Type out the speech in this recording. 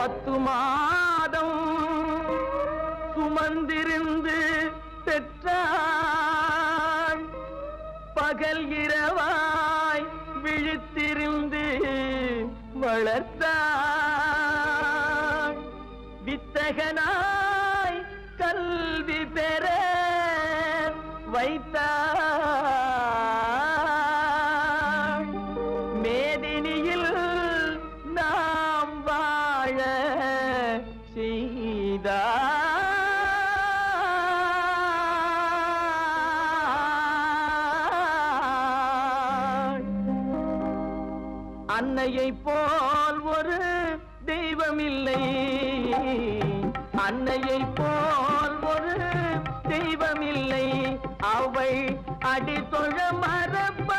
10 மாதம் சுமந்திருந்து பெற்றாள். பகல் இரவாய் விழித்திருந்து வளர்த்தாள். வித்தகனாய் கல்வி பெற வைத்தாள். மேதினியில் நாம் வாழ செய்தாள். அன்னையை போல் ஒரு தெய்வமில்லை, அன்னையை போல் ஒரு தெய்வமில்லை. அவள் அடித்தொழ மரப